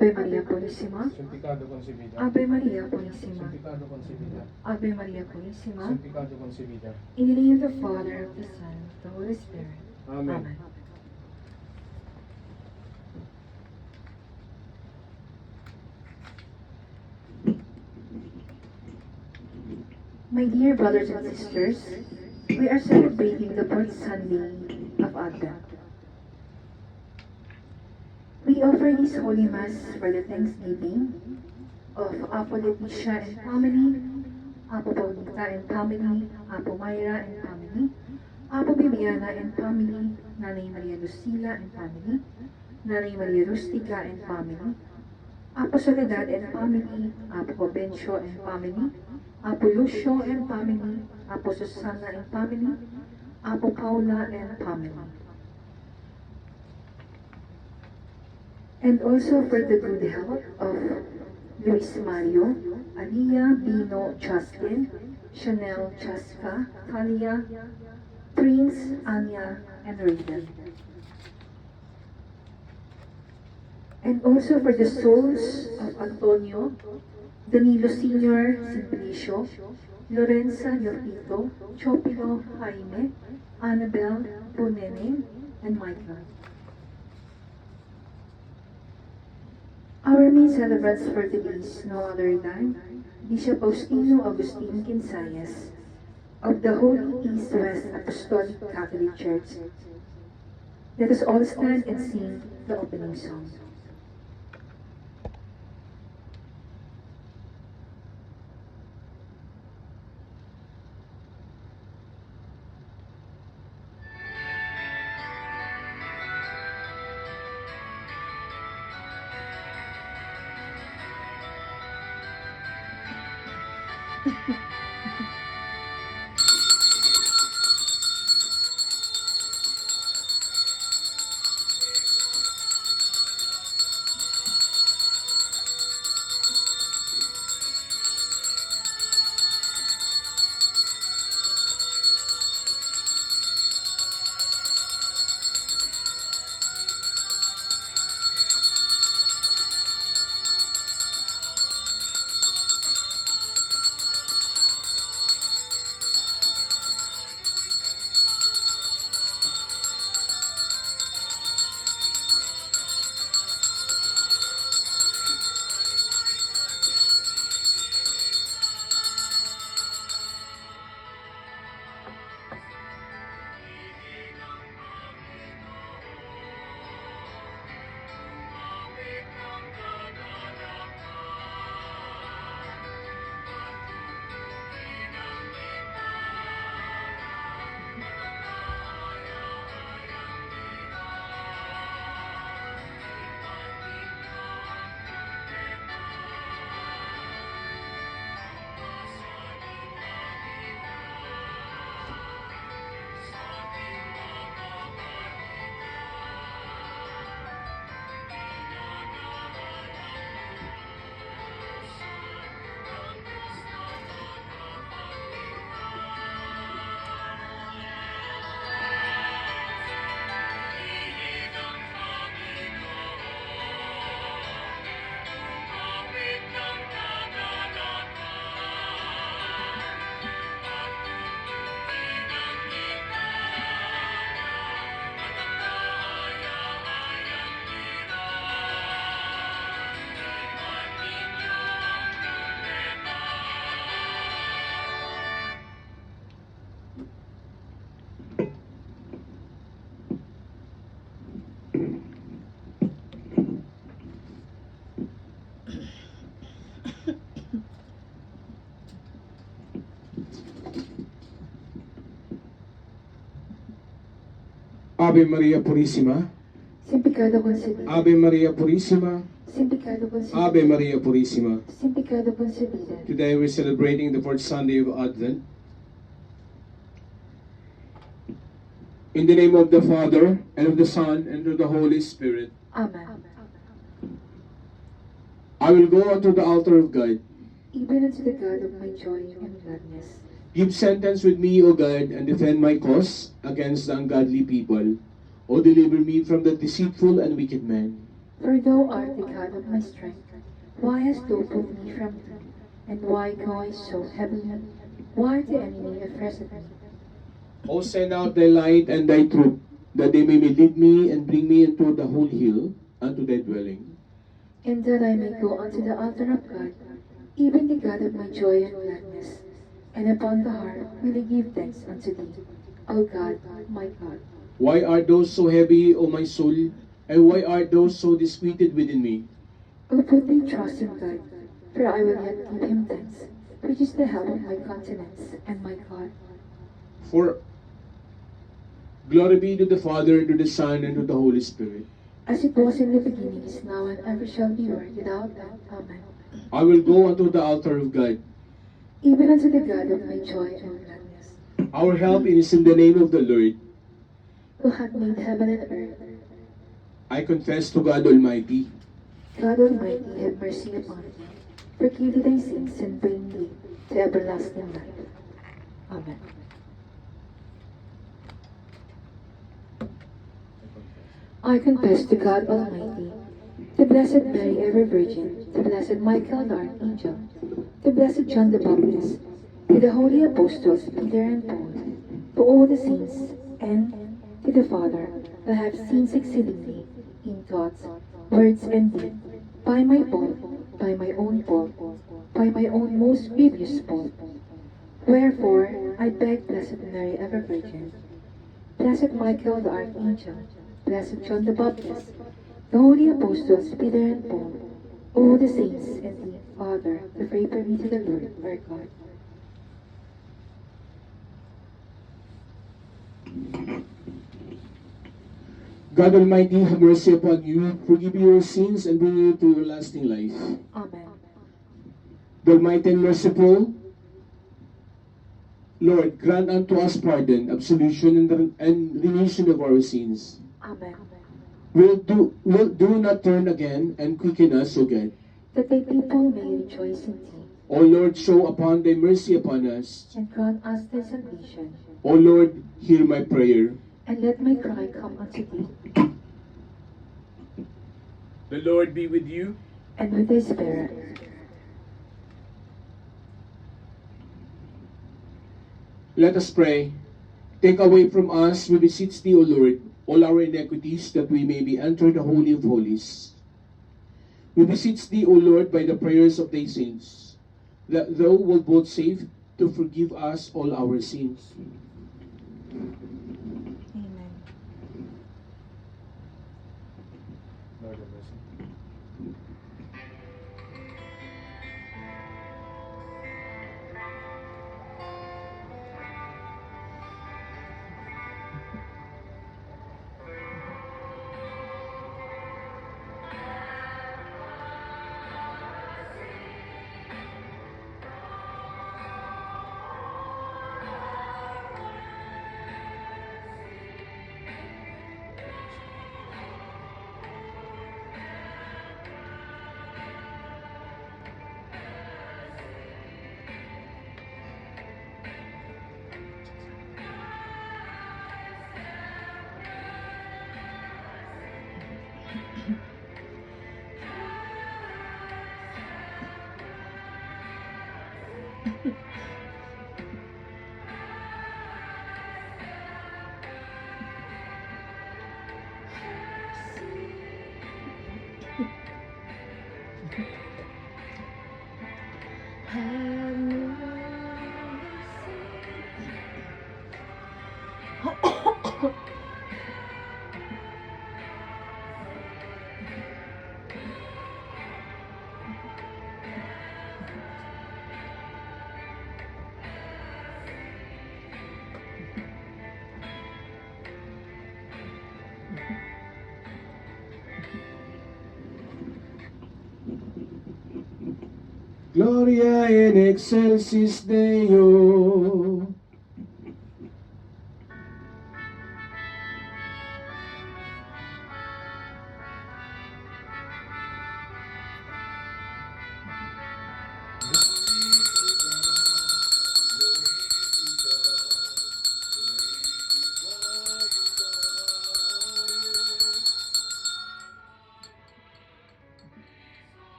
Ave María Purísima, sin pecado concebida, Ave María Purísima, sin pecado concebida, Ave María Purísima. sin pecado concebida. In the name of the Father, of the Son, of the Holy Spirit. Amen. Amen. My dear brothers and sisters, we are celebrating the fourth Sunday of Advent. We offer this Holy Mass for the thanksgiving of Apo Leticia and family, Apo Paulita and family, Apo Myra and family, Apo Bibiana and family, Nanay Maria Lucila and family, Nanay Maria Rustica and family, Apo Soledad and family, Apo Cobencio and family, Apo Lucio and family, Apo Susana and family, Apo Paula and family. And also for the good health of Luis Mario, Alia, Bino, Justin, Chanel, Chaska, Talia, Prince, Anya, and Raiden. And also for the souls of Antonio, Danilo Sr., Simplicio, Lorenza Yorpito, Chopilo, Jaime, Annabel, Punene, and Michael. Our main celebrants for today is no other than Bishop Faustino Agustin Quinsayas of the Holy East-West Apostolic Catholic Church. Let us all stand and sing the opening song. Ave Maria Purissima, Sin pecado concebida. Ave Maria Purissima, Sin pecado concebida. Ave Maria Purissima. Sin pecado concebida. Today we're celebrating the fourth Sunday of Advent. In the name of the Father, and of the Son, and of the Holy Spirit, Amen. I will go unto the altar of God. Even unto the God of my joy and gladness. Give sentence with me, O God, and defend my cause against the ungodly people. O deliver me from the deceitful and wicked man. For thou art the God of my strength. Why hast thou put me from thee? And why go I so heavily? Why the enemy oppresseth me? O send out thy light and thy truth, that they may lead me and bring me into the whole hill, unto thy dwelling. And that I may go unto the altar of God, even the God of my joy and gladness. And upon the harp will I give thanks unto thee, O God, my God. Why art thou so heavy, O my soul? And why art thou so disquieted within me? O put thy trust in God, for I will yet give him thanks, which is the help of my countenance and my God. For glory be to the Father, and to the Son, and to the Holy Spirit. As it was in the beginning, is now, and ever shall be, world without end. Amen. I will go unto the altar of God. Even unto the God of my joy and gladness, Our help is in the name of the Lord. who hath made heaven and earth. I confess to God Almighty. God Almighty, have mercy upon thee, forgive thee thy sins, and bring thee to everlasting life. Amen. I confess to God Almighty, the Blessed Mary, ever Virgin, the Blessed Michael the Archangel, the Blessed John the Baptist, to the holy apostles Peter and Paul, to all the saints, and to the Father, who have sinned exceedingly in thoughts, words, and deed, by my fault, by my own fault, by my own most grievous fault. Wherefore, I beg Blessed Mary, ever Virgin, Blessed Michael the Archangel, Blessed John the Baptist, the holy apostles Peter and Paul, all the saints, and thee, Father, to pray for me to the Lord our God. God Almighty, have mercy upon you, forgive you your sins, and bring you to everlasting life. Amen. The Almighty and merciful Lord, grant unto us pardon, absolution, and remission of our sins. Amen. Will do not turn again, and quicken us, O God. That thy people may rejoice in thee, O Lord, show upon thy mercy upon us. and grant us thy salvation, O Lord, hear my prayer. and let my cry come unto thee, The Lord be with you. and with thy spirit. Let us pray. Take away from us, we beseech thee, O Lord, all our iniquities, that we may be entered the Holy of Holies. We beseech thee, O Lord, by the prayers of thy saints, that thou wilt vouchsafe to forgive us all our sins. Amen. Lord have mercy. Gloria in excelsis Deo.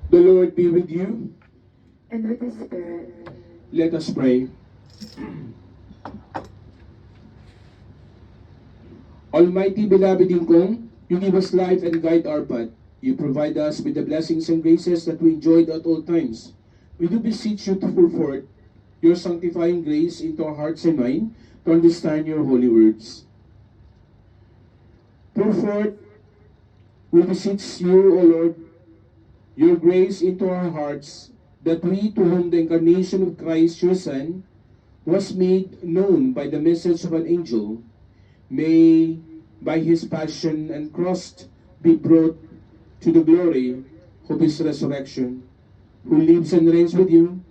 The Lord be with you. And with His Spirit. Let us pray. Almighty beloved Ingkong, you give us life and guide our path. You provide us with the blessings and graces that we enjoyed at all times. We do beseech you to pour forth your sanctifying grace into our hearts and mind to understand your holy words. Pour forth, we beseech you, O Lord, your grace into our hearts, that we, to whom the incarnation of Christ your Son was made known by the message of an angel, may by his passion and cross be brought to the glory of his resurrection, who lives and reigns with you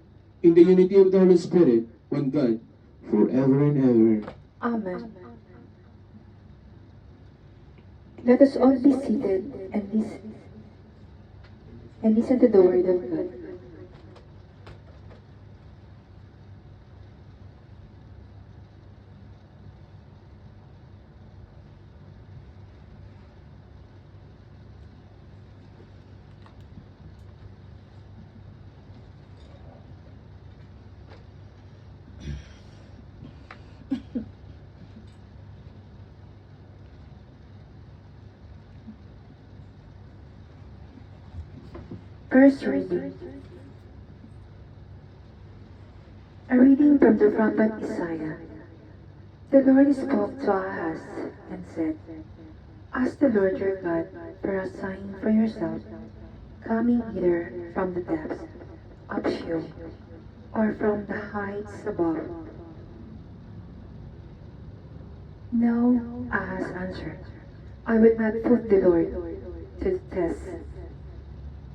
in the unity of the Holy Spirit, one God, forever and ever. Amen. Let us all be seated and listen to the word of God. First reading. A reading from the prophet Isaiah. The Lord spoke to Ahaz and said, Ask the Lord your God for a sign for yourself, coming either from the depths of Sheol or from the heights above. No, Ahaz answered, I will not put the Lord to the test.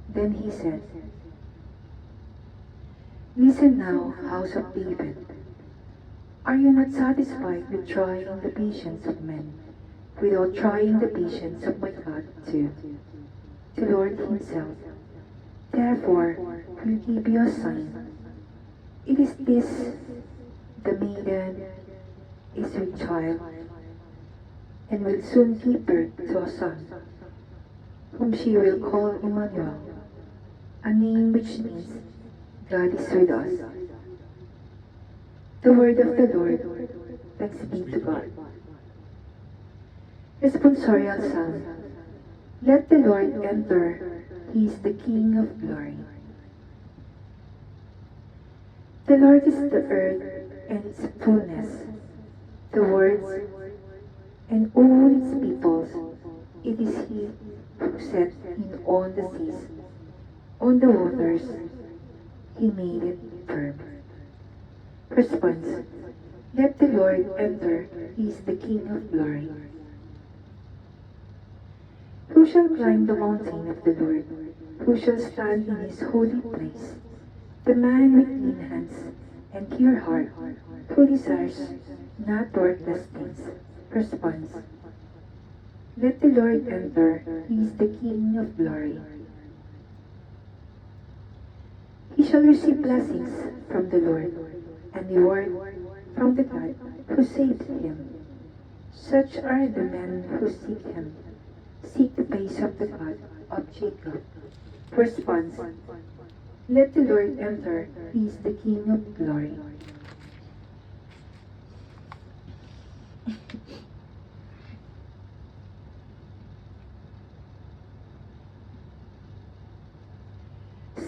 Then he said, Listen now, house of David. Are you not satisfied with trying the patience of men, without trying the patience of my God too, the Lord himself? Therefore, will give you a sign. It is this, the maiden is with child, and will soon give birth to a son, whom she will call Emmanuel, a name which means God is with us. The word of the Lord. Thanks be to God. Responsorial Psalm. Let the Lord enter. He is the King of glory. The Lord is the earth and its fullness, the world and all its peoples. It is He who set in on the seas, on the waters. He made it firm. Response. Let the Lord enter. He is the King of glory. Who shall climb the mountain of the Lord? Who shall stand in his holy place? The man with clean hands and pure heart, who desires not worthless things. Response. Let the Lord enter. He is the King of glory. He shall receive blessings from the Lord, and reward from the God who saved him. Such are the men who seek him. Seek the face of the God of Jacob. Response. Let the Lord enter. He is the King of glory.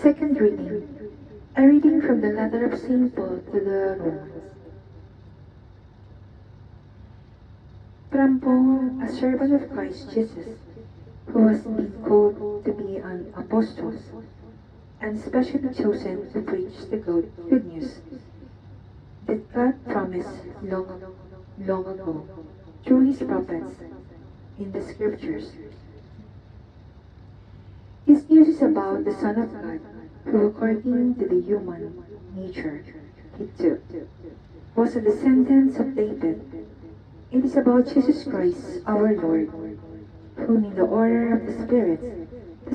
Second reading. A reading from the letter of St. Paul to the Romans. From Paul, a servant of Christ Jesus, who has been called to be an apostle, and specially chosen to preach the good news that God promised long ago through his prophets in the scriptures. This news is about the Son of God, who according to the human nature he took, was a descendant of David. It is about Jesus Christ, our Lord, whom in the order of the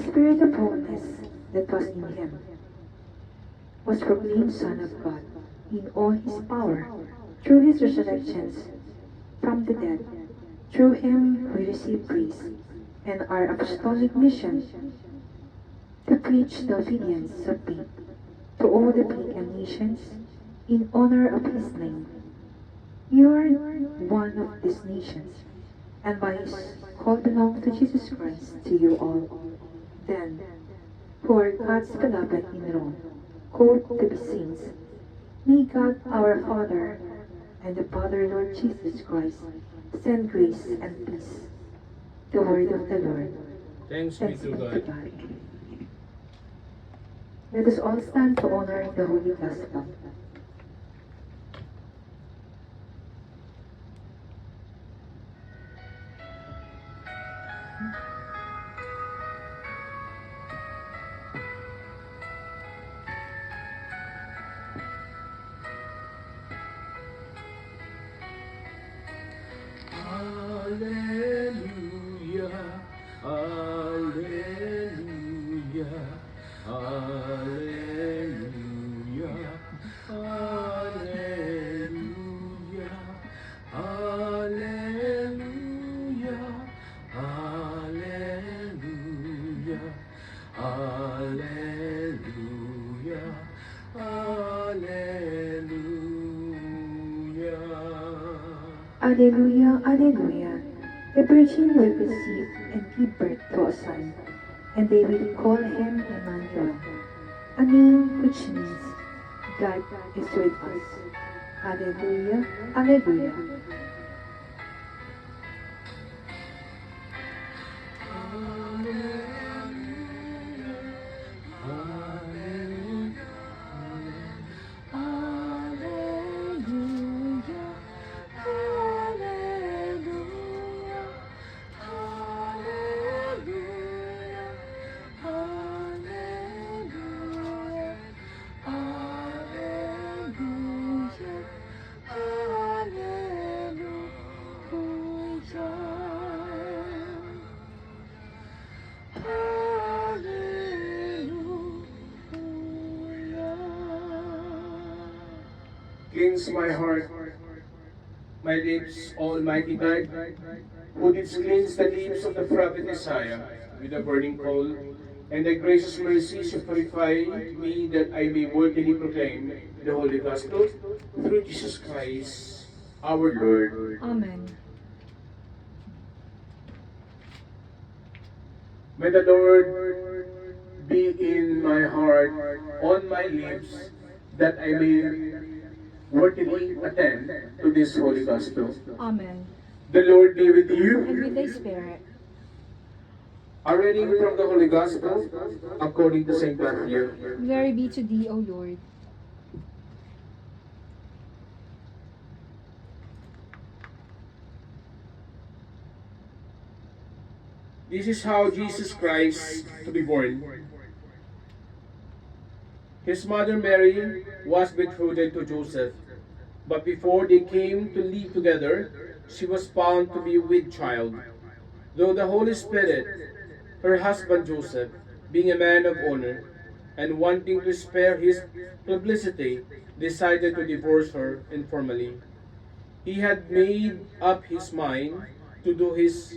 Spirit of holiness that was in him, was proclaimed Son of God in all his power, through his resurrections from the dead. Through him we receive grace and our apostolic mission to preach the obedience of faith to all the pagan nations in honor of his name. You are one of these nations, and by his call belong to Jesus Christ to you all. Then, who are God's beloved in Rome, called to be saints, may God our Father and the Father Lord Jesus Christ send grace and peace. The word of the Lord. Thanks be to God. Let us all stand to honor the Holy Gospel. Alleluia, alleluia, alleluia, alleluia, alleluia, alleluia, alleluia, alleluia. Alleluia, Alleluia. The Virgin will conceive and give birth to a son, and they will call him Emmanuel, a name which means God is with us. Alleluia, Alleluia. Cleanse my heart, my lips, Almighty God, who didst cleanse the lips of the prophet Isaiah with a burning coal, and thy gracious mercies shall purify me that I may worthily proclaim the Holy Gospel through Jesus Christ, our Lord. Amen. May the Lord be in my heart, on my lips, that I may worthily attend to this Holy Gospel. Amen. The Lord be with And you. with thy spirit. A reading from the Holy Gospel according to St. Matthew. Glory be to thee, O Lord. This is how Jesus Christ to be born. His mother Mary was betrothed to Joseph, but before they came to live together, she was found to be with child. Though the Holy Spirit, her husband Joseph, being a man of honor, and wanting to spare his publicity, decided to divorce her informally. He had made up his mind to do this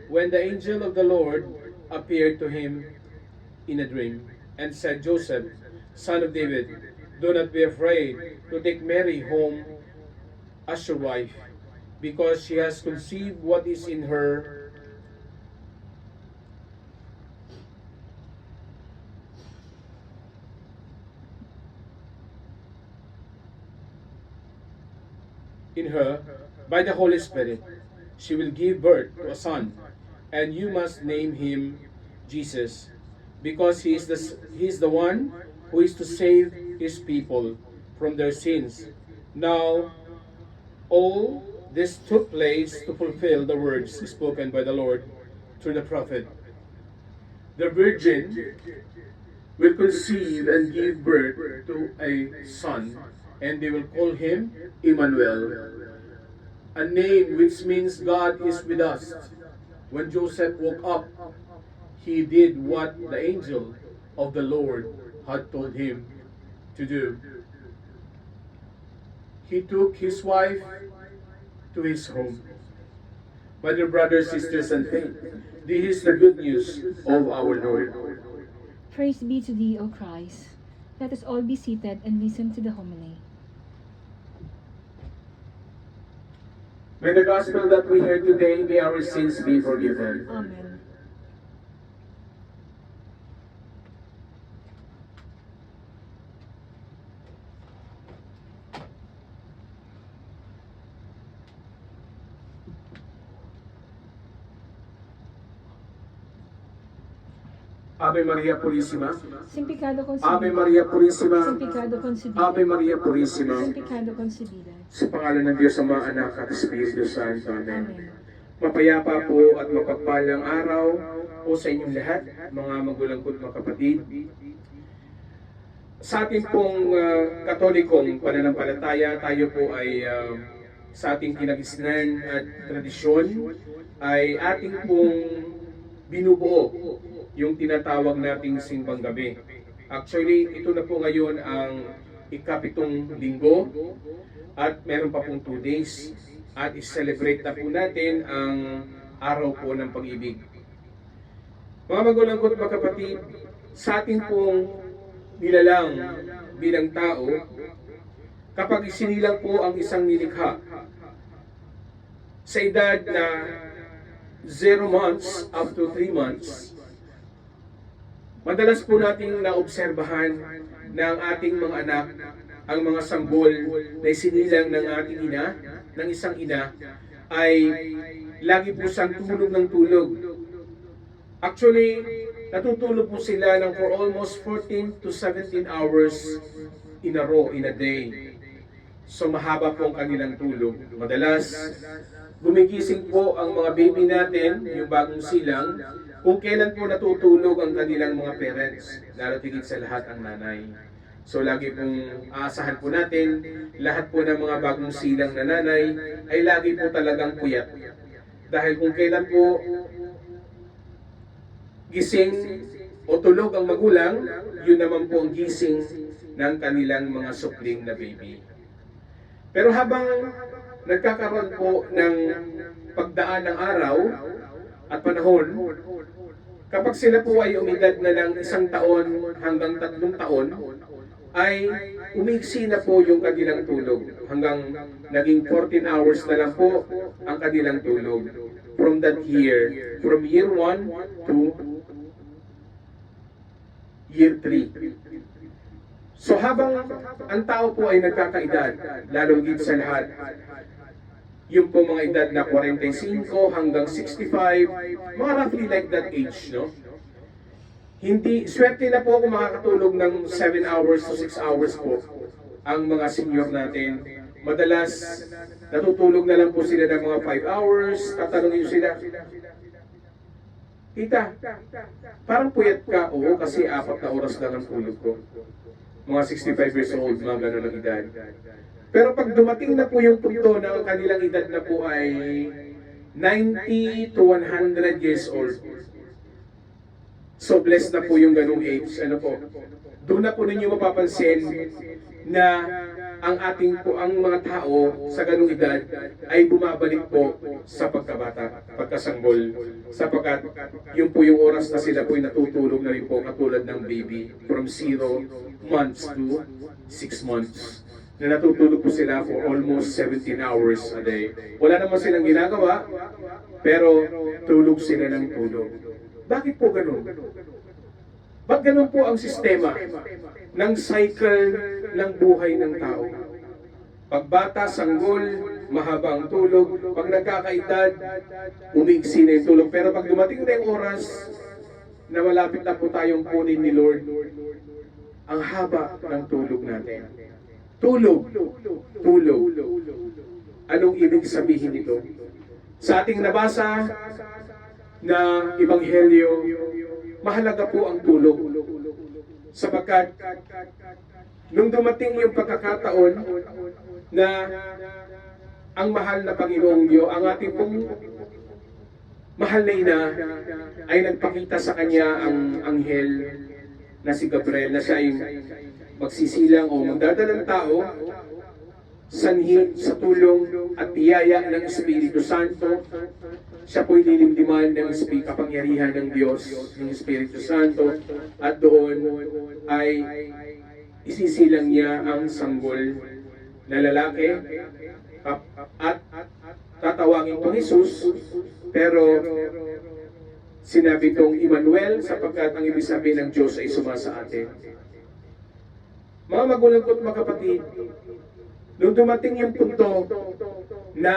when the angel of the Lord appeared to him in a dream and said, Joseph, son of David, do not be afraid to take Mary home as your wife, because she has conceived what is in her by the Holy Spirit. She will give birth to a son, and you must name him Jesus, because he is the one who is to save his people from their sins. Now, all this took place to fulfill the words spoken by the Lord through the prophet. The virgin will conceive and give birth to a son, and they will call him Emmanuel, a name which means God is with us. When Joseph woke up, he did what the angel of the Lord had told him to do. He took his wife to his home. My dear brothers, sisters, and faith, this is the good news of our Lord. Praise be to thee, O Christ. Let us all be seated and listen to the homily. May the gospel that we heard today, may our sins be forgiven. Amen. Ave Maria Purissima. Sin pecado Ave concebido. Maria Purissima. Sin pecado concebido. Ave Maria Purissima. Sin pecado concebido. Sa pangalan ng Diyos Ama, Anak at Espiritu Santo. Amen. Amen. Mapayapa po at mapagpalang araw po sa inyong lahat, mga magulang ko at mga kapatid. Sa ating pong katolikong pananampalataya, tayo po ay sa ating kinagisnan at tradisyon ay ating pong binubuo yung tinatawag nating simbang gabi. Actually, ito na po ngayon ang ikapitong linggo at meron pa pong 2 days at i-celebrate na po natin ang araw po ng pag-ibig. Mga magulang ko at mga kapatid, sa ating pong nilalang bilang tao, kapag isinilang po ang isang nilikha sa edad na 0 months up to 3 months, madalas po nating naobserbahan ng ating mga anak ang mga sanggol na isinilang ng ating ina, ng isang ina, ay lagi po siyang tulog ng tulog. Actually, natutulog po sila ng for almost 14 to 17 hours in a row, in a day. So mahaba po ang kanilang tulog. Madalas, gumigising po ang mga baby natin, yung bagong silang, kung kailan po natutulog ang kanilang mga parents, lalo tigit sa lahat ang nanay. So lagi pong aasahan po natin, lahat po ng mga bagong silang na nanay ay lagi po talagang puyat. Dahil kung kailan po gising o tulog ang magulang, yun naman po ang gising ng kanilang mga supling na baby. Pero habang nagkakaroon po ng pagdaan ng araw at panahon, kapag sila po ay umidad na ng 1 taon hanggang 3 taon, ay umiksi na po yung kanilang tulog hanggang naging 14 hours na lang po ang kanilang tulog from year 1 to year 3. So habang ang tao po ay nagkakaedad, lalo higit sa lahat, yung po mga edad na 45 hanggang 65, mga roughly like that age, no? Hindi, swerte na po kung makakatulog ng 7 hours to 6 hours po ang mga senior natin. Madalas, natutulog na lang po sila ng mga 5 hours, tatanungin sila, Tita, parang puyat ka. Oo, kasi 4 na oras lang ang tulog ko. Mga 65 years old, mga gano'n ang edad. Pero pag dumating na po yung punto na ang kanilang edad na po ay 90 to 100 years old, so blessed na po yung ganung age. Ano po? Doon na po ninyo mapapansin na ang mga tao sa ganung edad ay bumabalik po sa pagkabata, pagkasanggol. Sapagkat yun po yung oras na sila po ay natutulog na rin po katulad ng baby from 0 months to 6 months. Na natutulog po sila for almost 17 hours a day. Wala naman silang ginagawa, pero tulog sila ng tulog. Bakit po ganun? Ba't ganun po ang sistema ng cycle ng buhay ng tao? Pagbata, sanggol, mahaba ang tulog. Pag nagkakaedad, umiiksi na yung tulog. Pero pag dumating na yung oras na malapit na po tayong kunin ni Lord, ang haba ng tulog natin. Tulog. Tulog. Anong ibig sabihin nito? Sa ating nabasa na Ebanghelyo, mahalaga po ang tulog. Sapagkat nung dumating yung pagkakataon na ang mahal na Panginoong Diyos, ang ating pong mahal na ina, ay nagpakita sa kanya ang anghel na si Gabriel, na siya ay magsisilang o magdadalang tao sanhi sa tulong at biyaya ng Espiritu Santo. Siya po'y lilimliman ng kapangyarihan ng Diyos, ng Espiritu Santo, at doon ay isisilang niya ang sanggol na lalaki at tatawagin itong Jesus, pero sinabi itong Emmanuel sapagkat ang ibig sabihin ng Diyos ay sumasa atin. Mga magulang ko't mga kapatid, nung dumating yung punto na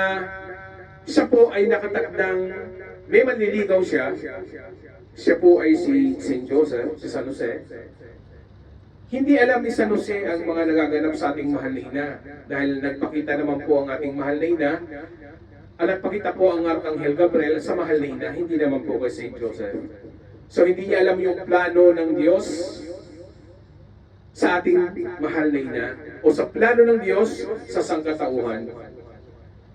siya po ay nakatakdang may manliligaw siya po ay si St. Joseph, si San Jose. Hindi alam ni San Jose ang mga nagaganap sa ating mahal na ina. Dahil nagpakita naman po ang ating mahal na ina, nagpakita po ang Arkanghel Gabriel sa mahal na ina, hindi naman po kay St. Joseph. So hindi niya alam yung plano ng Diyos sa ating mahal na ina o sa plano ng Diyos sa sangkatauhan.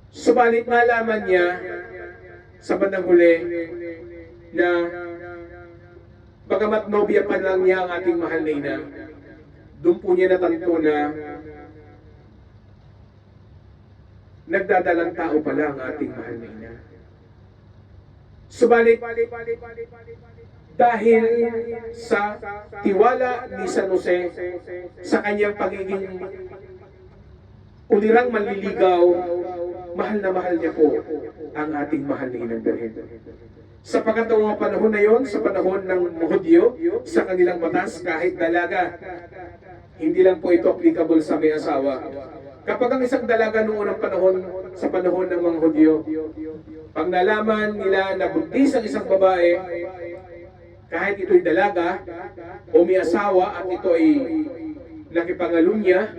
Subalit nalaman niya sa bandang huli na bagamat nobya pa lang niya ang ating mahal na ina, doon po niya natanto na nagdadalang tao pala ang ating mahal na ina. Subalit dahil sa tiwala ni San Jose sa kanyang pagiging ulirang manliligaw, mahal na mahal niya po ang ating mahal na inang Birhen. Sapagkat ang mga panahon na yon, sa panahon ng Hudyo, sa kanilang batas, kahit dalaga, hindi lang po ito applicable sa may asawa. Kapag ang isang dalaga noong unang panahon, sa panahon ng mga Hudyo, pag nalaman nila na buntis ang isang babae, kahit ito'y dalaga o may asawa at ito ay nakipangalunya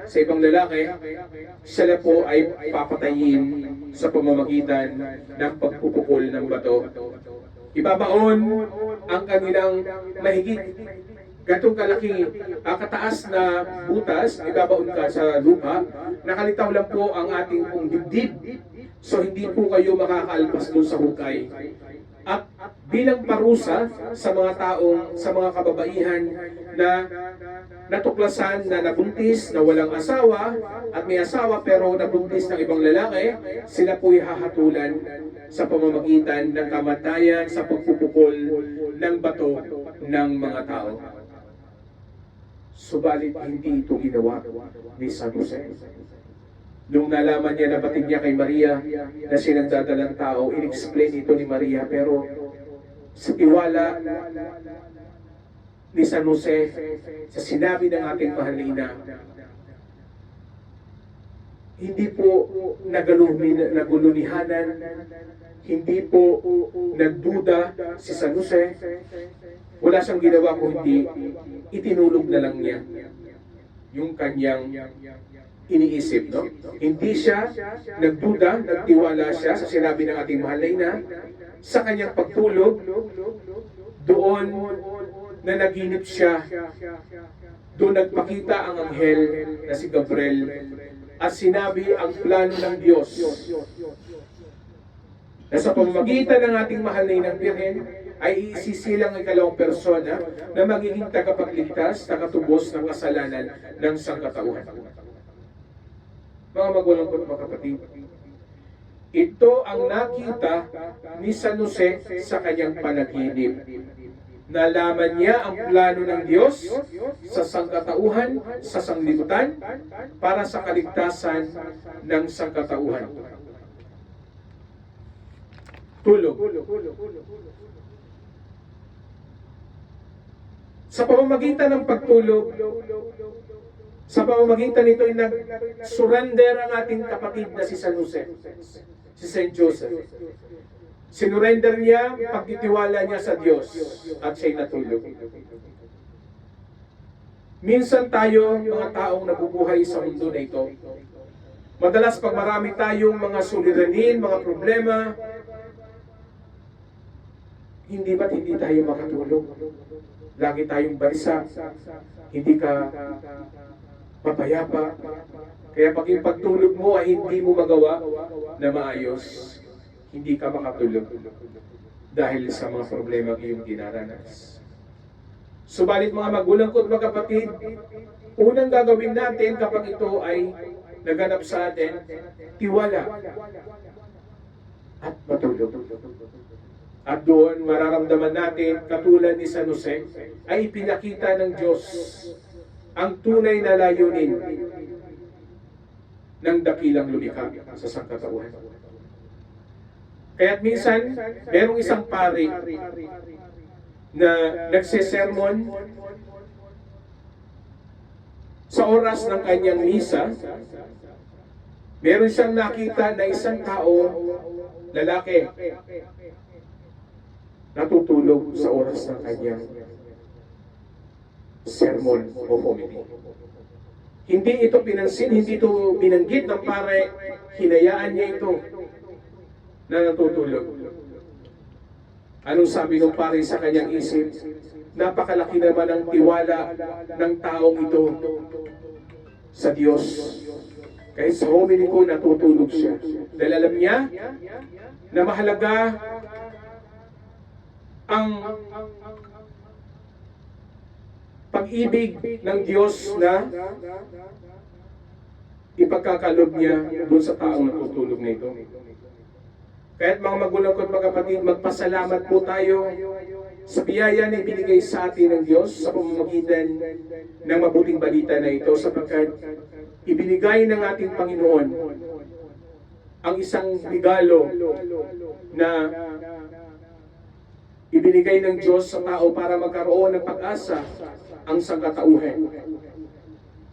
sa ibang lalaki, sila po ay papatayin sa pamamagitan ng pagpupukol ng bato. Ibabaon ang kanilang mahigit gatong kalaki kataas na butas, ibabaon ka sa lupa, nakalitaw lang po ang ating pong dibdib. So hindi po kayo makakaalpas doon sa hukay. at bilang parusa sa mga taong, sa mga kababaihan na natuklasan na nabuntis, na walang asawa, at may asawa pero nabuntis ng ibang lalaki, sila po'y hahatulan sa pamamagitan ng kamatayan sa pagpupukol ng bato ng mga tao. Subalit hindi ito ginawa ni San Jose. Nung nalaman niya na batid niya kay Maria na siya nagdadalang tao, in-explain ito ni Maria, pero sa tiwala ni San Jose, sa sinabi ng ating mahal na ina, hindi po nagulumihanan, hindi po nagduda si San Jose. Wala siyang ginawa kundi itinulog na lang niya yung kanyang iniisip, no? Hindi siya nagduda, nagtiwala siya sa sinabi ng ating mahal na ina. Sa kanyang pagtulog, doon na naginip siya, doon nagpakita ang anghel na si Gabriel at sinabi ang plano ng Diyos na sa pamamagitan ng ating mahal na inang Birhen ay isisilang ang ikalawang persona na magiging tagapagligtas, tagatubos ng kasalanan ng sangkatauhan. Mga magulang ko, mga kapatid, ito ang nakita ni San Jose sa kanyang panaginip. Nalaman niya ang plano ng Diyos sa sangkatauhan, sa sanglibutan, para sa kaligtasan ng sangkatauhan. Tulog. Sa pamamagitan ng pagtulog, sa pamamagitan nito ay nag-surrender ang ating kapatid na si San Jose, si Saint Joseph. Sinurrender niya, pagtitiwala niya sa Diyos at siya'y natulog. Minsan tayo, mga taong nabubuhay sa mundo na ito, madalas pag marami tayong mga suliranin, mga problema, hindi ba't hindi tayo makatulog? Lagi tayong balisa, hindi ka mapayapa. Kaya pag yung pagtulog mo ay hindi mo magawa na maayos, hindi ka makatulog dahil sa mga problema iyong dinaranas. Subalit mga magulang ko at mga kapatid, unang gagawin natin kapag ito ay naganap sa atin, tiwala at matulog. At doon mararamdaman natin, katulad ni San Jose, ay ipinakita ng Diyos ang tunay na layunin ng dakilang lumikha sa sangkatauhan. Kaya't minsan, merong isang pari na nagsesermon sa oras ng kanyang misa. Meron siyang nakita na isang tao, lalaki, natutulog sa oras ng kanyang sermon o homily. Hindi ito pinansin, hindi ito binanggit ng pare, hinayaan niya ito na natutulog. Anong sabi ng pare sa kanyang isip? Napakalaki naman ang tiwala ng taong ito sa Diyos. Kahit sa homily ko, natutulog siya. Dahil alam niya na mahalaga ang pag-ibig ng Diyos na ipagkakalob niya doon sa taong natutulog na ito. Kaya't mga magulang ko at mga kapatid, magpasalamat po tayo sa biyaya na ibinigay sa atin ng Diyos sa pamamagitan ng mabuting balita na ito, sapagkat ibinigay ng ating Panginoon ang isang regalo na ibinigay ng Diyos sa tao para magkaroon ng pag-asa ang sangkatauhan,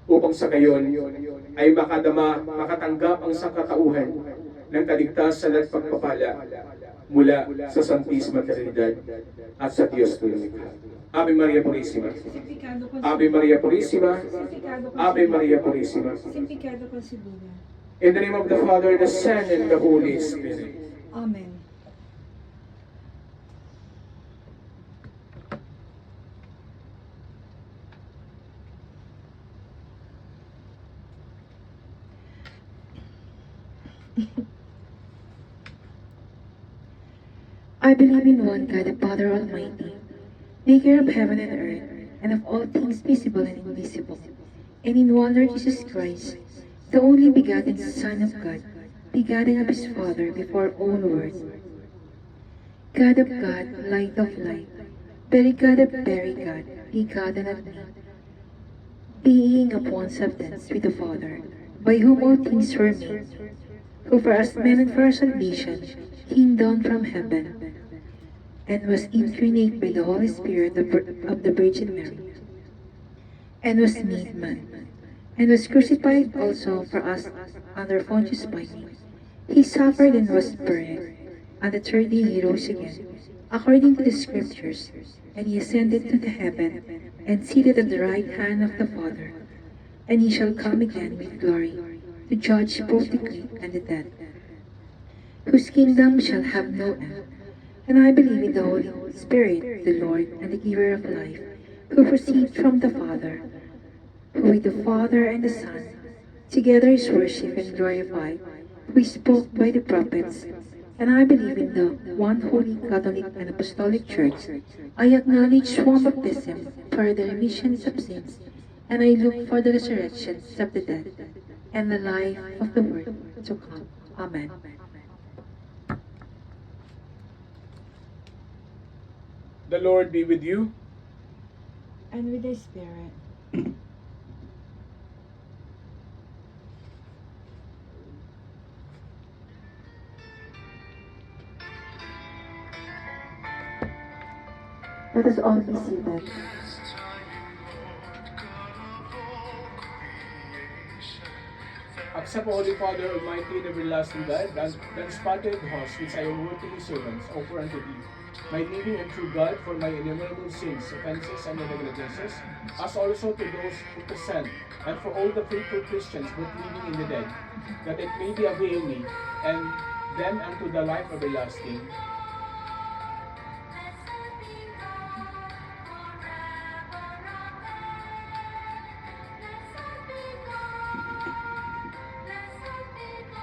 upang sa gayon ay makatanggap ang sangkatauhan ng kaligtasan at pagpapala mula sa Santisima Trinidad at sa Diyos na lumikha. Ave Maria Purísima. Ave Maria Purísima. Ave Maria Purísima. In the name of the Father, the Son, and the Holy Spirit. Amen. I believe in one God, the Father Almighty, maker of heaven and earth, and of all things visible and invisible, and in one Lord Jesus Christ, the only begotten Son of God, begotten of his Father before all worlds, God of God, light of light, very God of very God, begotten of me, being of one substance with the Father, by whom all things were made, who for us men and for our salvation came down from heaven, and was incarnate by the Holy Spirit of the Virgin Mary, and was made man, and was crucified also for us under Pontius Pilate. He suffered and was buried. On the third day he rose again, according to the Scriptures, and he ascended to the heaven, and seated at the right hand of the Father. And he shall come again with glory, to judge both the quick and the dead, whose kingdom shall have no end. And I believe in the Holy Spirit, the Lord, and the giver of life, who proceeds from the Father, who with the Father and the Son together is worshipped and glorified, who spoke by the prophets. And I believe in the one holy Catholic and Apostolic Church. I acknowledge one baptism for the remission of sins, and I look for the resurrection of the dead and the life of the world to come. Amen. The Lord be with you. And with thy spirit. Let us all be seated. Accept, Holy Father, Almighty and everlasting God, that spotted host which I unworthily servants offer unto thee, my living and true God, for my innumerable sins, offenses, and negligences, as also to those who present, and for all the faithful Christians, both living and the dead, that it may be avail me, and them unto the life everlasting.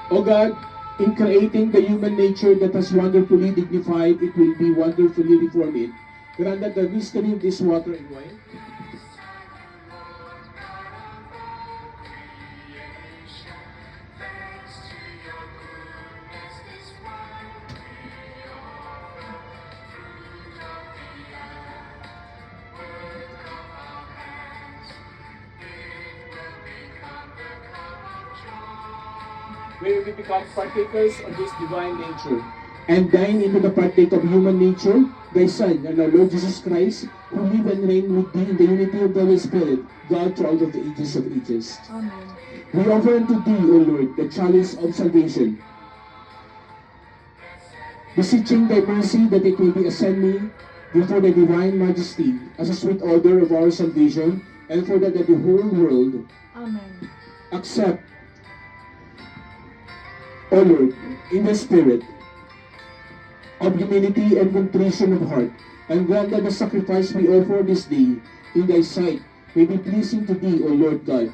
O God, in creating the human nature that has wonderfully dignified, it will be wonderfully reformed. Grant that the mystery of this water and wine where we become partakers of this divine nature, and dine into the partake of human nature, thy Son, and our Lord Jesus Christ, who live and reign with thee in the unity of the Holy Spirit, God throughout of the ages of ages. Amen. We offer unto thee, O Lord, the chalice of salvation, beseeching thy mercy that it may be ascend me before the divine majesty as a sweet odor of our salvation, and for that the whole world Amen. accept, O Lord, in the spirit of humility and contrition of heart, and grant that the sacrifice we offer this day in thy sight may be pleasing to thee, O Lord God.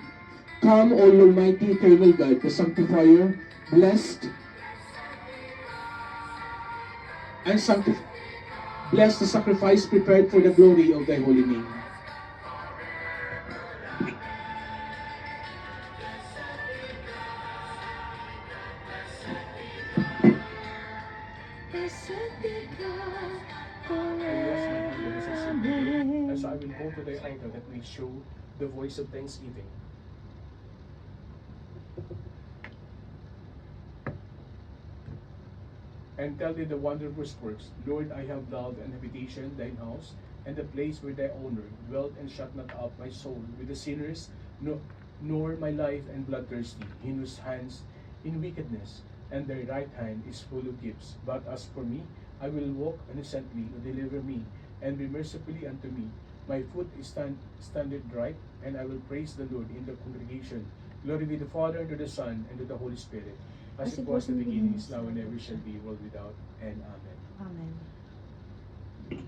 Come, O Almighty eternal God, the sanctifier, blessed and sanctify. Bless the sacrifice prepared for the glory of thy holy name. And so I will go to the altar that may show the voice of thanksgiving. And tell thee the wondrous works. Lord, I have loved an habitation, thine house, and the place where thy owner dwelt, and shut not up my soul with the sinners, nor my life and blood thirsty, in whose hands in wickedness, and their right hand is full of gifts. But as for me, I will walk innocently, who deliver me, and be mercifully unto me. My foot is standeth right, and I will praise the Lord in the congregation. Glory be to the Father, and to the Son, and to the Holy Spirit, as it was in the beginning, is now, and ever shall be, world without end. Amen. Amen.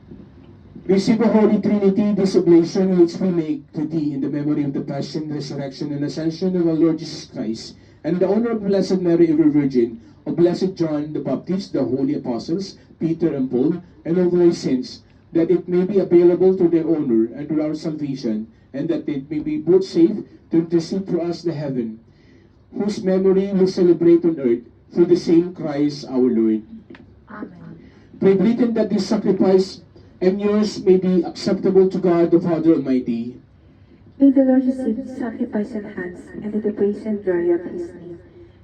Receive, O Holy Trinity, this oblation which we make to thee in the memory of the passion, resurrection, and ascension of our Lord Jesus Christ, and the honor of Blessed Mary, ever Virgin, of Blessed John the Baptist, the holy apostles, Peter, and Paul, and of thy saints, that it may be available to their honor and to our salvation, and that it may be both safe to intercede for us the heaven, whose memory we celebrate on earth through the same Christ our Lord. Amen. Pray written that this sacrifice and yours may be acceptable to God the Father Almighty. May the Lord receive the sacrifice and hands, and to the praise and glory of his name,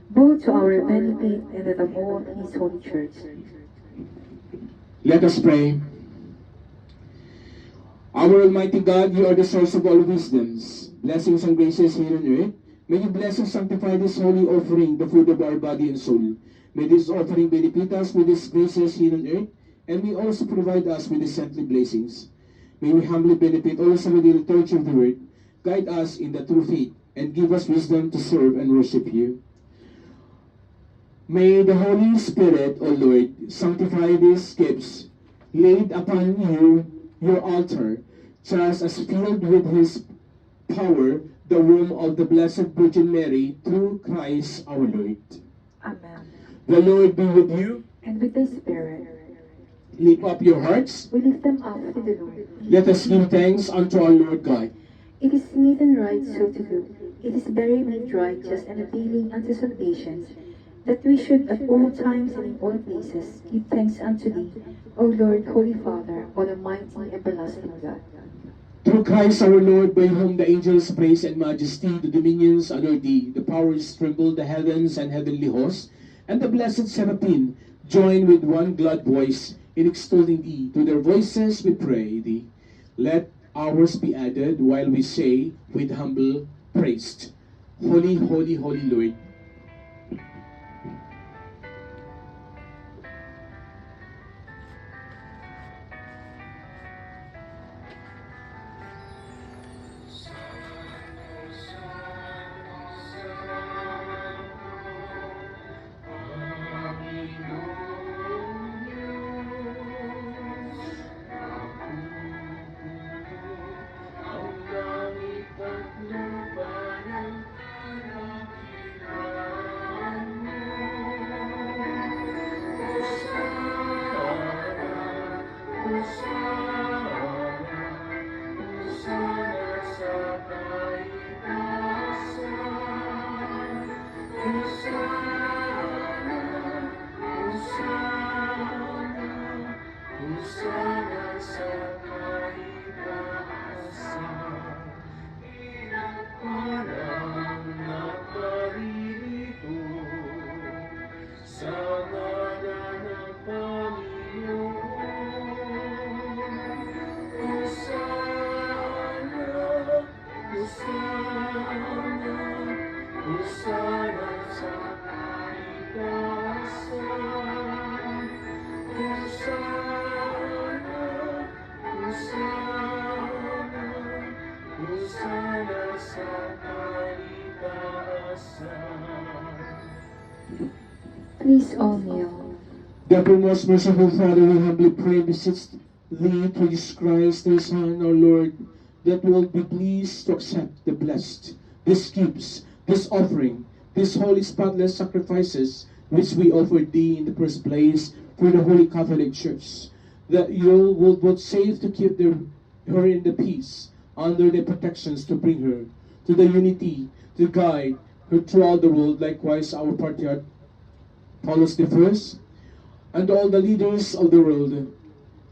both to our benefit and that of all his holy church. Let us pray. Our Almighty God, you are the source of all wisdoms, blessings and graces here on earth. May you bless and sanctify this holy offering, the food of our body and soul. May this offering benefit us with these graces here on earth, and may also provide us with the saintly blessings. May we humbly benefit also with the liturgy of the word, guide us in the true faith, and give us wisdom to serve and worship you. May the Holy Spirit, O Lord, sanctify these gifts laid upon you, your altar, just as filled with his power the womb of the Blessed Virgin Mary through Christ our Lord. Amen. The Lord be with you. And with thy spirit, Lift up your hearts. we lift them up to the Lord. Let us give thanks unto our Lord God. It is meet and right so to do. It is very meet, righteous, and appealing unto salvation, that we should at all times and in all places give thanks unto thee, O Lord, Holy Father, Almighty, everlasting God. Through Christ our Lord, by whom the angels praise and majesty, the dominions adore thee, the powers tremble, the heavens and heavenly hosts, and the blessed seraphim join with one glad voice in extolling thee. To their voices we pray thee. Let ours be added while we say with humble praise, Holy, holy, holy Lord. Please all kneel. Therefore, most merciful Father, we humbly pray, beseech thee through Jesus Christ, thy Son, our Lord, that will be pleased to accept the blessed, these gifts, this offering, these holy spotless sacrifices, which we offer thee in the first place for the Holy Catholic Church, that you will both save to keep her in the peace, under the protections to bring her to the unity, to guide her throughout the world, likewise our patriarch Paulus the First, and all the leaders of the world,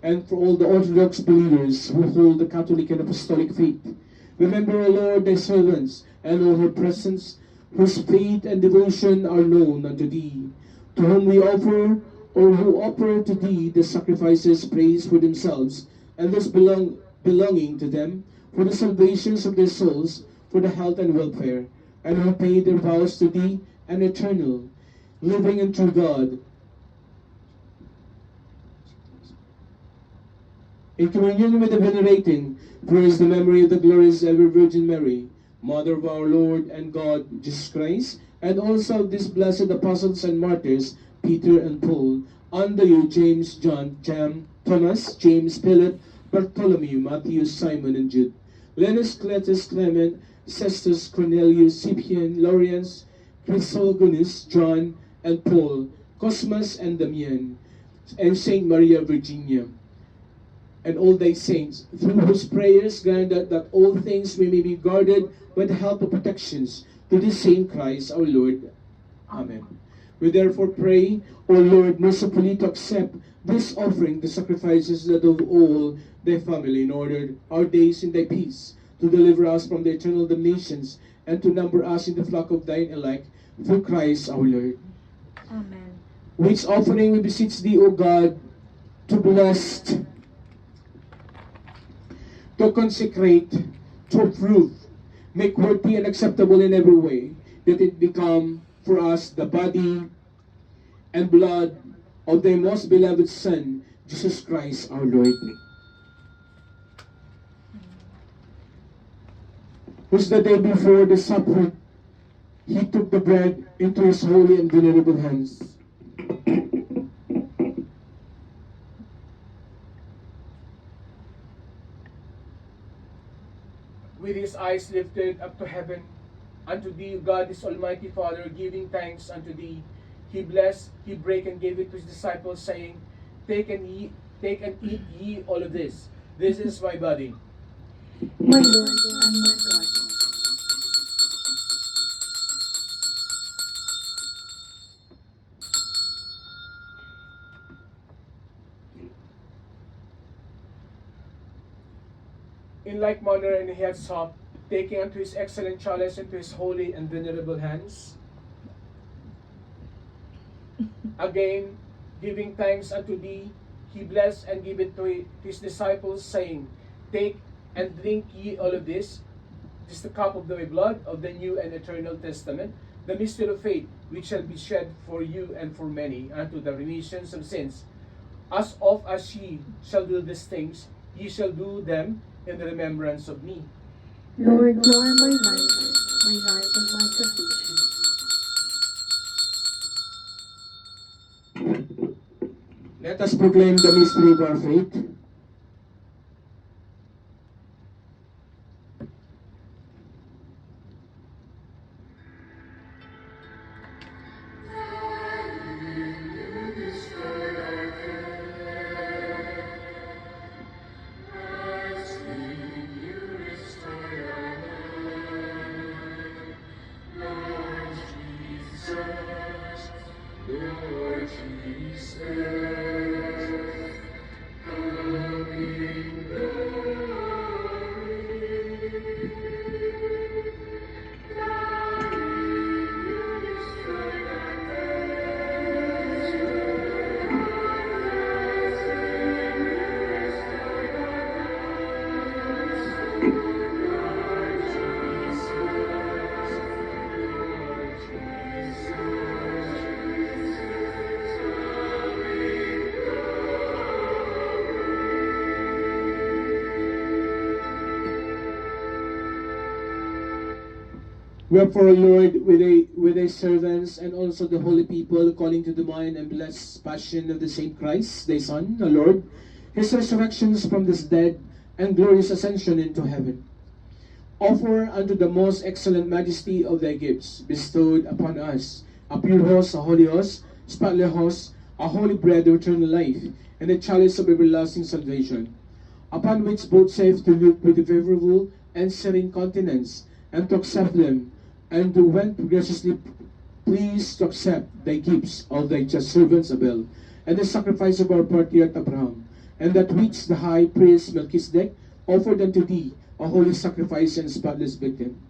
and for all the Orthodox believers who hold the Catholic and Apostolic faith. Remember, O Lord, thy servants, and all her presence, whose faith and devotion are known unto thee, to whom we offer, or who offer to thee the sacrifices praise for themselves, and those belonging to them, for the salvations of their souls, for the health and welfare, and who pay their vows to thee, an eternal, living and true God. In communion with the venerating, praise the memory of the glorious ever Virgin Mary, Mother of our Lord and God Jesus Christ, and also of these blessed apostles and martyrs, Peter and Paul, under you, James, John, Thomas, James, Philip, Bartholomew, Matthew, Simon, and Jude, Linus, Cletus, Clement, Cestus, Cornelius, Cyprian, Lawrence, Chrysogonus, John, and Paul, Cosmas, and Damian, and Saint Maria Virginia, and all thy saints, through whose prayers grant that all things may be guarded by the help of protections to the same Christ our Lord. Amen. We therefore pray, O Lord, mercifully to accept this offering, the sacrifices that of all thy family, in order our days in thy peace, to deliver us from the eternal damnations, and to number us in the flock of thine elect, through Christ our Lord. Amen. Which offering we beseech thee, O God, to bless, to consecrate, to approve, make worthy and acceptable in every way, that it become for us the body and blood of thy most beloved Son, Jesus Christ our Lord. Whose the day before the supper, he took the bread into his holy and venerable hands. With his eyes lifted up to heaven, unto thee, God, his almighty Father, giving thanks unto thee, he blessed, he brake and gave it to his disciples, saying, Take and eat ye all of this. This is my body. My Lord and my God. In like manner, and he had supped, taking unto his excellent chalice into his holy and venerable hands. Again, giving thanks unto thee, he blessed and gave it to his disciples, saying, Take and drink ye all of this. This is the cup of my blood of the new and eternal testament, the mystery of faith, which shall be shed for you and for many unto the remissions of sins. As oft as ye shall do these things, ye shall do them in the remembrance of me. Lord, you are my light and my salvation. Let us proclaim the mystery of our faith. Wherefore, Lord, with thy servants and also the holy people, calling to the mind and blessed passion of the same Christ, thy Son, the Lord, his resurrections from the dead, and glorious ascension into heaven, offer unto the most excellent majesty of thy gifts bestowed upon us a pure host, a holy host, spotless host, a holy bread of eternal life, and a chalice of everlasting salvation, upon which both save to look with a favorable and serene countenance, and to accept them, and to when graciously please to accept thy gifts of thy just servants Abel, and the sacrifice of our patriarch Abraham, and that which the high priest Melchizedek offered unto thee, a holy sacrifice and spotless victim.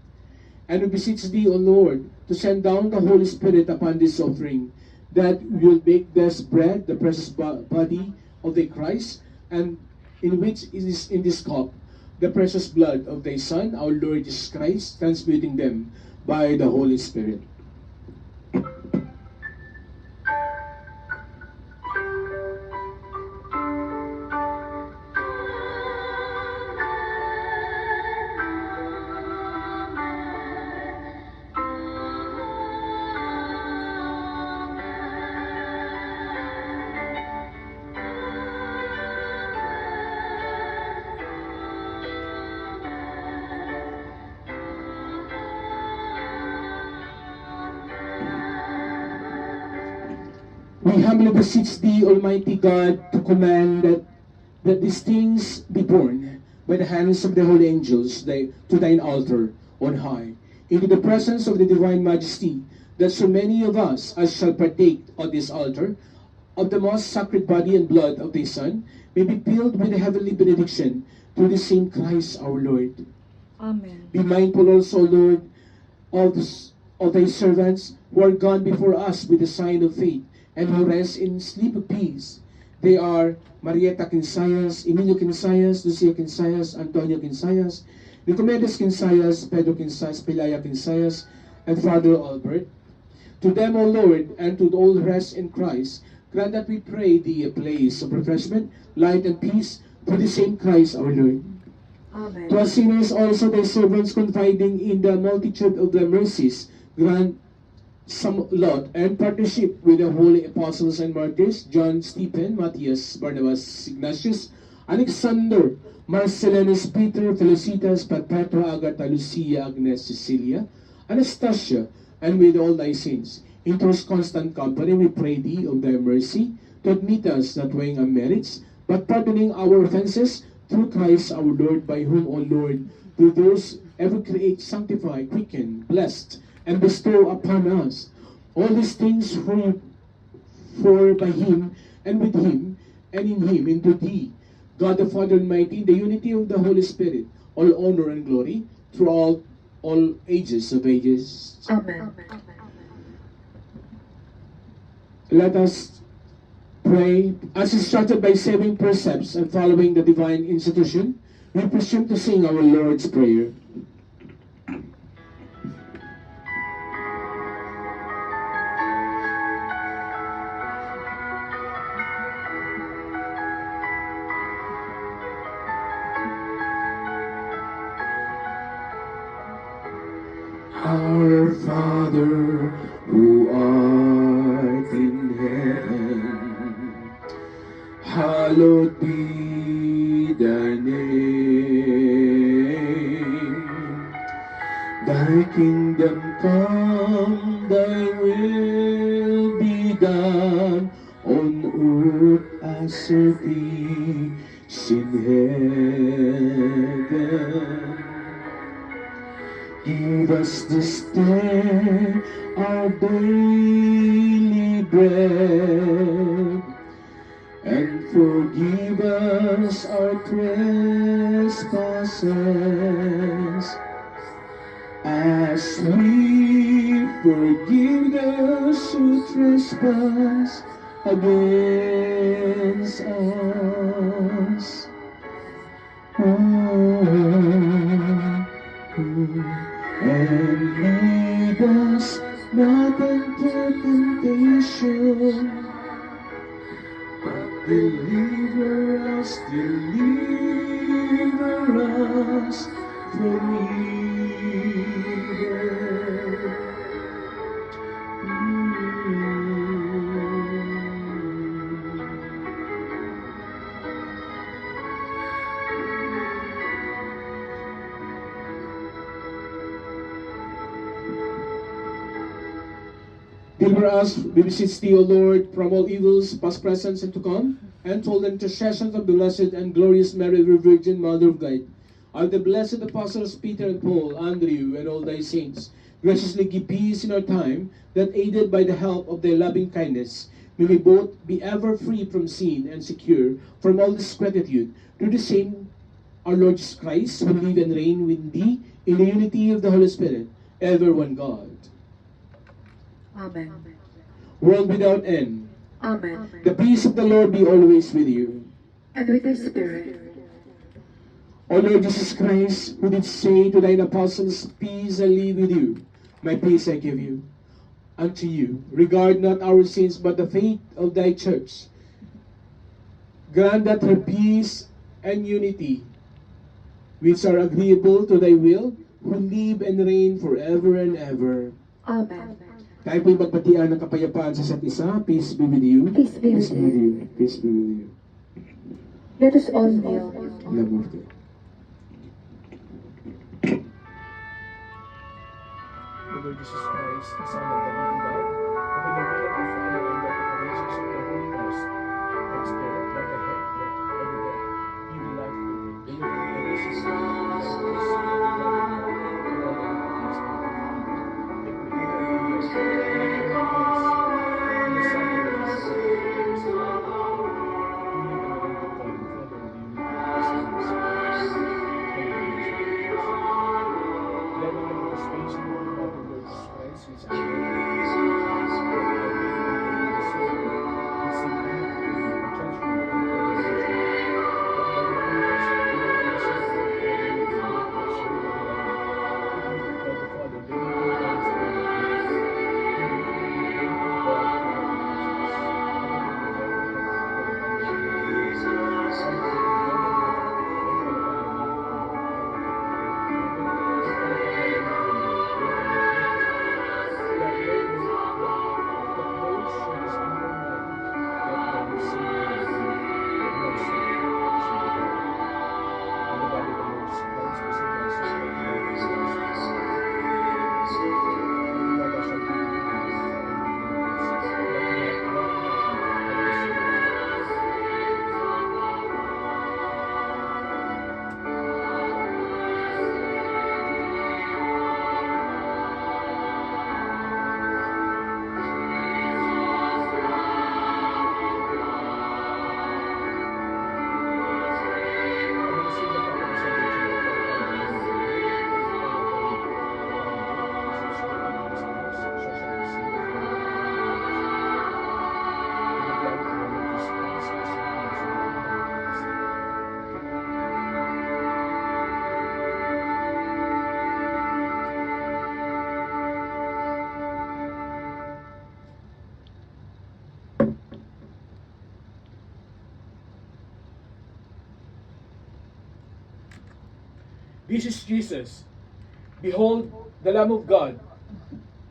And we beseech thee, O Lord, to send down the Holy Spirit upon this offering, that we will make this bread the precious body of thy Christ, and in which is in this cup the precious blood of thy Son, our Lord Jesus Christ, transmuting them by the Holy Spirit. We humbly beseech thee, Almighty God, to command that these things be borne by the hands of the holy angels to thine altar on high, into the presence of the divine majesty, that so many of us as shall partake of this altar, of the most sacred body and blood of thy Son, may be filled with the heavenly benediction through the same Christ our Lord. Amen. Be mindful also, Lord, of thy servants who are gone before us with the sign of faith, and who rest in sleep of peace. They are Marieta Quinsayas, Emilio Quinsayas, Lucia Quinsayas, Antonio Quinsayas, Nicomedes Quinsayas, Pedro Quinsayas, Pilaya Quinsayas, and Father Albert. To them, O Lord, and to all the rest in Christ, grant that we pray thee a place of refreshment, light, and peace through the same Christ our Lord. Amen. To us sinners also, thy servants, confiding in the multitude of thy mercies, grant some lot and partnership with the holy apostles and martyrs, John, Stephen, Matthias, Barnabas, Ignatius, Alexander, Marcellinus, Peter, Felicitas, Perpetua, Agatha, Lucia, Agnes, Cecilia, Anastasia, and with all thy saints. In whose constant company we pray thee of thy mercy, to admit us not weighing our merits, but pardoning our offenses, through Christ our Lord, by whom, O Lord, do those ever create, sanctify, quicken, blessed, and bestow upon us all these things for by him, and with him, and in him, into thee, God the Father Almighty, in the unity of the Holy Spirit, all honor and glory, throughout all ages of ages. Amen. Let us pray. As instructed by 7 precepts and following the divine institution, we presume to sing our Lord's Prayer. Our Father, who art in heaven, hallowed be thy name. Thy kingdom come, thy will be done, on earth as it is in heaven. Give us this day our daily bread, and forgive us our trespasses, as we forgive those who trespass against us. And lead us not into temptation, but deliver us from evil. Deliver us, we beseech thee, O Lord, from all evils, past, present, and to come, and to all the intercessions of the blessed and glorious Mary, the Virgin Mother of God, of the blessed apostles Peter and Paul, Andrew, and all thy saints. Graciously give peace in our time, that aided by the help of thy loving kindness, may we both be ever free from sin and secure from all disgratitude, through the same our Lord Jesus Christ, who live and reign with thee in the unity of the Holy Spirit, ever one God. Amen. World without end. Amen. The peace of the Lord be always with you. And with thy spirit. O Lord Jesus Christ, who did say to thine apostles, peace I leave with you, my peace I give you. Unto you, regard not our sins, but the faith of thy church. Grant that her peace and unity, which are agreeable to thy will, who live and reign forever and ever. Amen. Tayo po'y magbatian ng kapayapaan sa isa't isa. Peace be with you. Peace be with you. Peace be with you. Let us all kneel. Love of God. The Lord Jesus Christ, the Son of the living God, the benevolent Father and the Jesus This is Jesus. Behold the Lamb of God.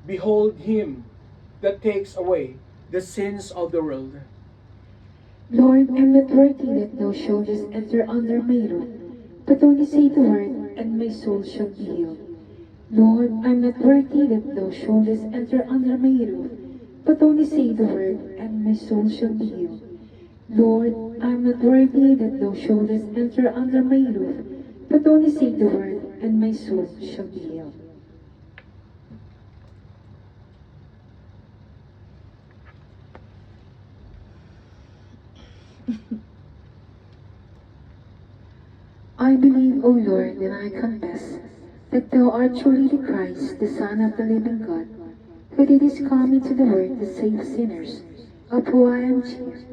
Behold him that takes away the sins of the world. Lord, I'm not worthy that thou shouldest enter under my roof, but only say the word, and my soul shall be healed. Lord, I'm not worthy that thou shouldest enter under my roof, but only say the word, and my soul shall be healed. Lord, I'm not worthy that thou shouldest enter under my roof, but only say the word, and my soul shall be healed. I believe, O Lord, and I confess that thou art truly the Christ, the Son of the living God, who didst come into the world to save sinners, of whom I am chief.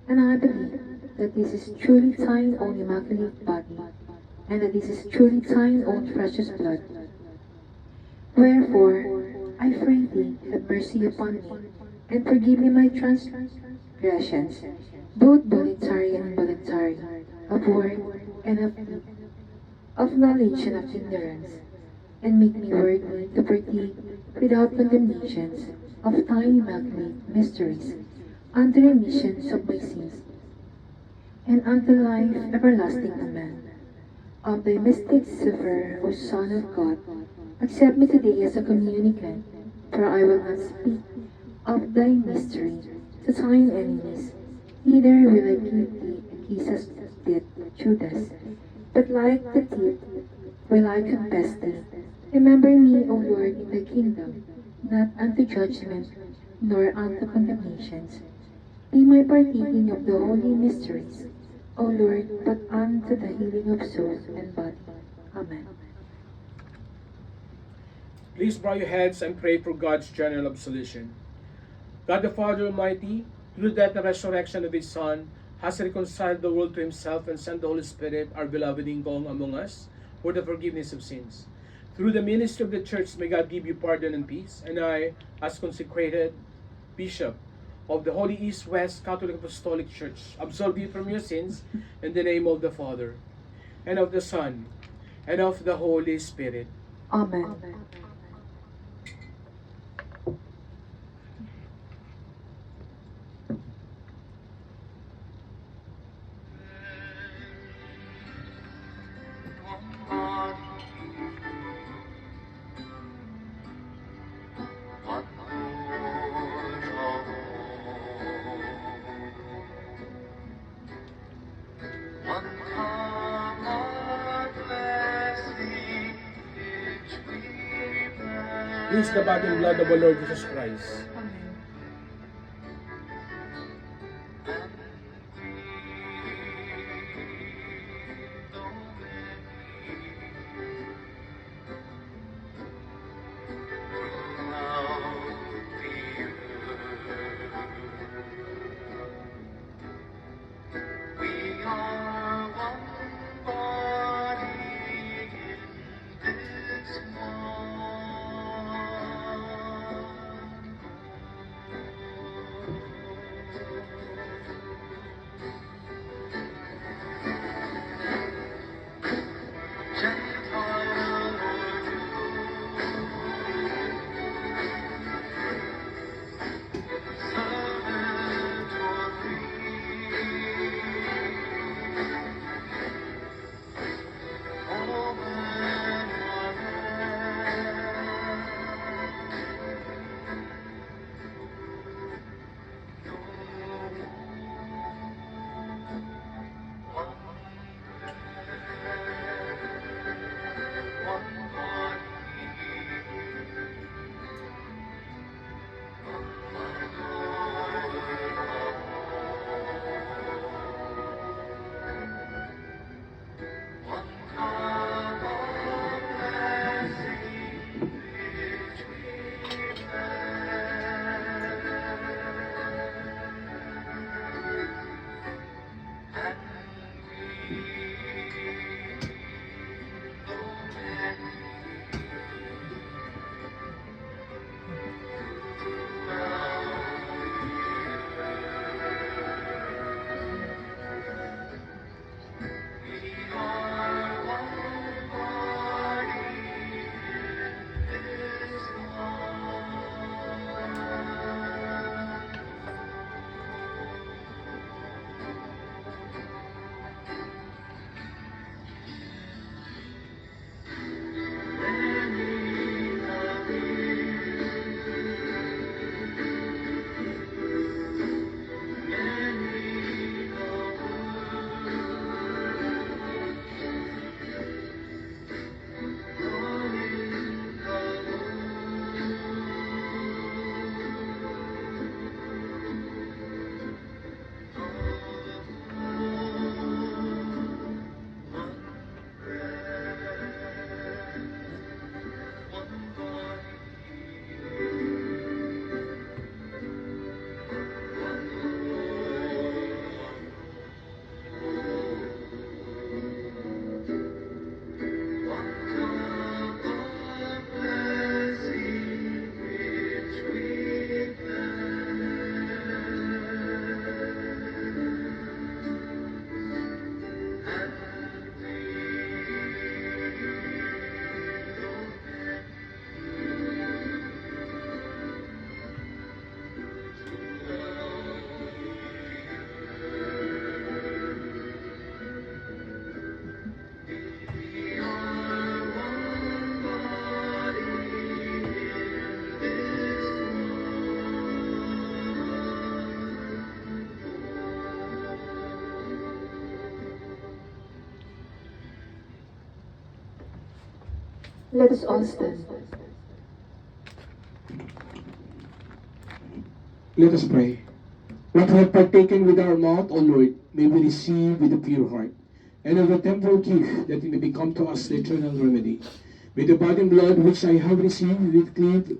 And I believe that this is truly thine own immaculate body, and that this is truly thine own precious blood. Wherefore, I pray thee, have mercy upon me, and forgive me my transgressions, both voluntary and involuntary, of word and of deed, of knowledge and of ignorance, and make me worthy to partake without condemnations of thine immaculate mysteries, unto remissions of my sins, and unto life everlasting. Amen. Of thy mystic suffer, O Son of God, accept me today as a communicant, for I will not speak of thy mystery to thine enemies, neither will I give thee a kiss as did Judas, but like the thief will I confess thee. Remember me, O Lord, in thy kingdom, not unto judgment, nor unto condemnations. Be my partaking of the holy mysteries, O Lord, but unto the healing of soul and body. Amen. Please bow your heads and pray for God's general absolution. God the Father Almighty, through the death and resurrection of His Son, has reconciled the world to Himself and sent the Holy Spirit, our beloved Ingong, among us, for the forgiveness of sins. Through the ministry of the Church, may God give you pardon and peace. And I, as consecrated Bishop of the Holy East-West Catholic Apostolic Church, absolve you from your sins in the name of the Father, and of the Son, and of the Holy Spirit. Amen. This is the body and blood of our Lord Jesus Christ. Amen. We are one body in this one Let us all stand. Let us pray. What we have partaken with our mouth, O Lord, may we receive with a pure heart, and of the temporal gift that it may become to us the eternal remedy. May the body and blood which I have received will cleave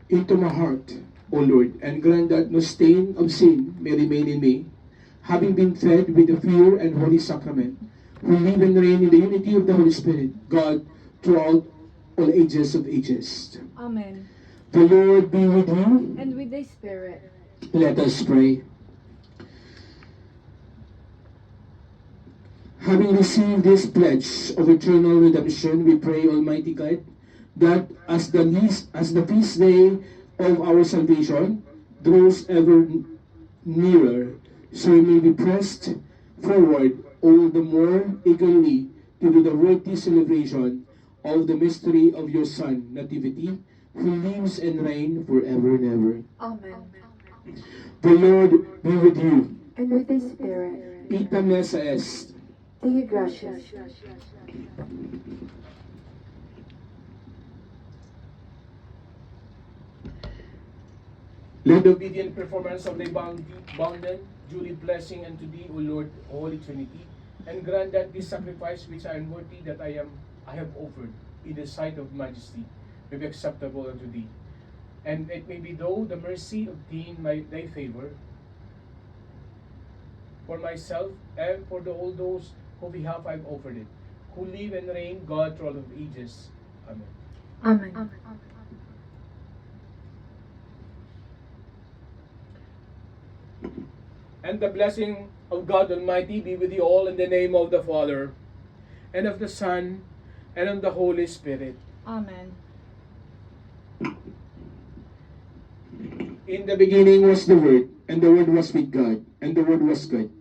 into my heart, O Lord, and grant that no stain of sin may remain in me, having been fed with the pure and holy sacrament, who live and reign in the unity of the Holy Spirit, God, throughout all ages of ages. Amen. The Lord be with you. And with thy spirit. Let us pray. Having received this pledge of eternal redemption, we pray, Almighty God, that as the feast day of our salvation draws ever nearer, so we may be pressed forward all the more eagerly to do the worthy celebration of the mystery of your Son, Nativity, who lives and reigns forever and ever. Amen. The Lord be with you. And with thy spirit. Ita mesa est. Dei gracias. Let the obedient performance of thy bounded, duly blessing unto thee, O Lord, Holy Trinity, and grant that this sacrifice which I am worthy that I have offered in the sight of Majesty may be acceptable unto thee. And it may be thou the mercy obtain thy favor for myself and for all those who behalf I have offered it, who live and reign God through all of ages. Amen. Amen. And the blessing of God Almighty be with you all in the name of the Father, and of the Son, and of the Holy Spirit. Amen. In the beginning was the Word, and the Word was with God, and the Word was good.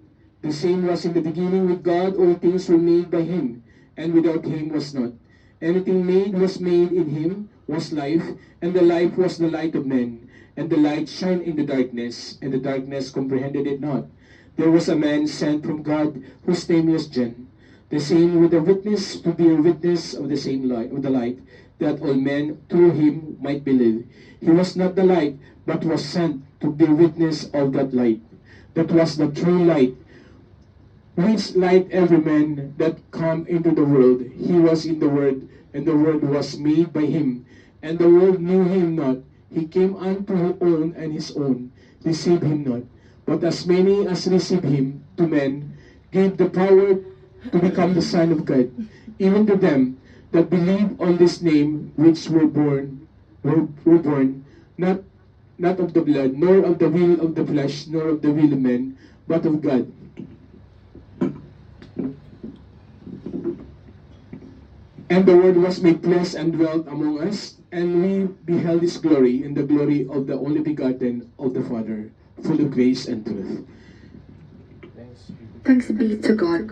The same was in the beginning with God. All things were made by Him, and without Him was not anything made. Was made in Him was life, and the life was the light of men. And the light shined in the darkness, and the darkness comprehended it not. There was a man sent from God, whose name was John. The same with a witness to bear witness of the same light, of the light, that all men through him might believe. He was not the light, but was sent to bear witness of that light. That was the true light, which light every man that come into the world. He was in the Word, and the Word was made by him, and the world knew him not. He came unto his own, and his own received him not. But as many as received him, to men gave the power to become the Son of God, even to them that believe on this name, which were born not of the blood, nor of the will of the flesh, nor of the will of men, but of God. And the Word was made flesh and dwelt among us, and we beheld His glory, and the glory of the only begotten of the Father, full of grace and truth. Thanks be to God.